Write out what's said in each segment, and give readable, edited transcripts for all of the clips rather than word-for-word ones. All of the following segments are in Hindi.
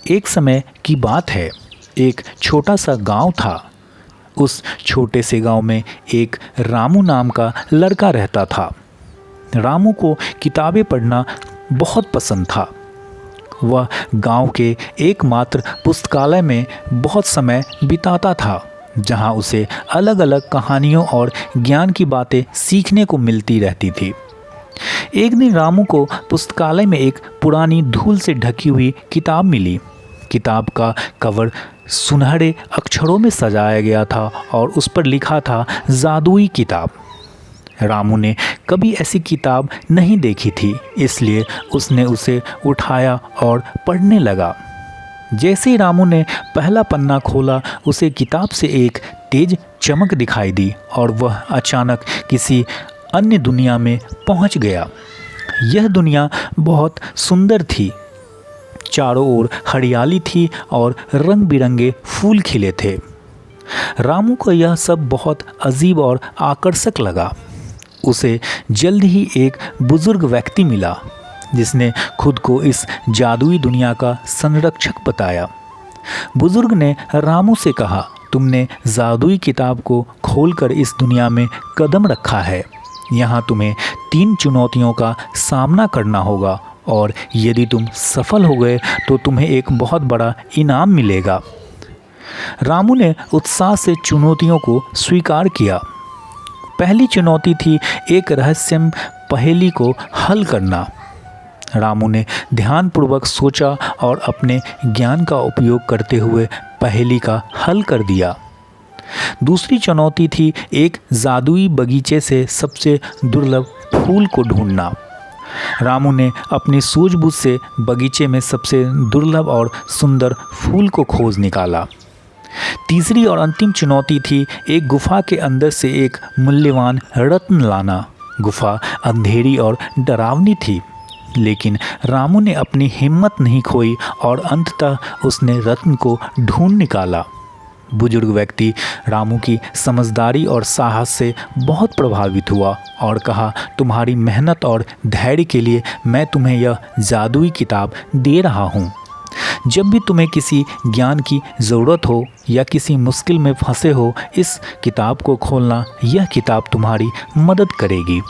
एक समय की बात है, एक छोटा सा गांव था। उस छोटे से गांव में एक रामू नाम का लड़का रहता था। रामू को किताबें पढ़ना बहुत पसंद था। वह गांव के एकमात्र पुस्तकालय में बहुत समय बिताता था, जहां उसे अलग अलग कहानियों और ज्ञान की बातें सीखने को मिलती रहती थी। एक दिन रामू को पुस्तकालय में एक पुरानी धूल से ढकी हुई किताब मिली। किताब का कवर सुनहरे अक्षरों में सजाया गया था और उस पर लिखा था जादुई किताब। रामू ने कभी ऐसी किताब नहीं देखी थी, इसलिए उसने उसे उठाया और पढ़ने लगा। जैसे ही रामू ने पहला पन्ना खोला, उसे किताब से एक तेज चमक दिखाई दी और वह अचानक किसी अन्य दुनिया में पहुंच गया। यह दुनिया बहुत सुंदर थी। चारों ओर हरियाली थी और रंग बिरंगे फूल खिले थे। रामू को यह सब बहुत अजीब और आकर्षक लगा। उसे जल्द ही एक बुजुर्ग व्यक्ति मिला, जिसने खुद को इस जादुई दुनिया का संरक्षक बताया। बुजुर्ग ने रामू से कहा, तुमने जादुई किताब को खोलकर इस दुनिया में कदम रखा है। यहाँ तुम्हें 3 चुनौतियों का सामना करना होगा और यदि तुम सफल हो गए तो तुम्हें एक बहुत बड़ा इनाम मिलेगा। रामू ने उत्साह से चुनौतियों को स्वीकार किया। पहली चुनौती थी एक रहस्यमय पहेली को हल करना। रामू ने ध्यानपूर्वक सोचा और अपने ज्ञान का उपयोग करते हुए पहेली का हल कर दिया। दूसरी चुनौती थी एक जादुई बगीचे से सबसे दुर्लभ फूल को ढूंढना। रामू ने अपनी सूझबूझ से बगीचे में सबसे दुर्लभ और सुंदर फूल को खोज निकाला। तीसरी और अंतिम चुनौती थी एक गुफा के अंदर से एक मूल्यवान रत्न लाना। गुफा अंधेरी और डरावनी थी, लेकिन रामू ने अपनी हिम्मत नहीं खोई और अंततः उसने रत्न को ढूंढ निकाला। बुजुर्ग व्यक्ति रामू की समझदारी और साहस से बहुत प्रभावित हुआ और कहा, तुम्हारी मेहनत और धैर्य के लिए मैं तुम्हें यह जादुई किताब दे रहा हूँ। जब भी तुम्हें किसी ज्ञान की ज़रूरत हो या किसी मुश्किल में फंसे हो, इस किताब को खोलना, यह किताब तुम्हारी मदद करेगी।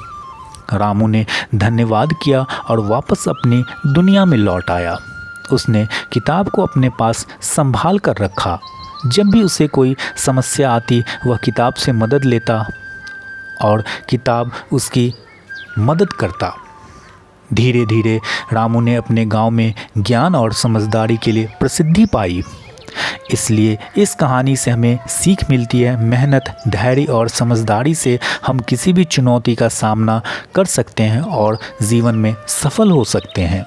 रामू ने धन्यवाद किया और वापस अपनी दुनिया में लौट आया। उसने किताब को अपने पास संभाल कर रखा। जब भी उसे कोई समस्या आती, वह किताब से मदद लेता और किताब उसकी मदद करता। धीरे धीरे रामू ने अपने गांव में ज्ञान और समझदारी के लिए प्रसिद्धि पाई। इसलिए इस कहानी से हमें सीख मिलती है, मेहनत, धैर्य और समझदारी से हम किसी भी चुनौती का सामना कर सकते हैं और जीवन में सफल हो सकते हैं।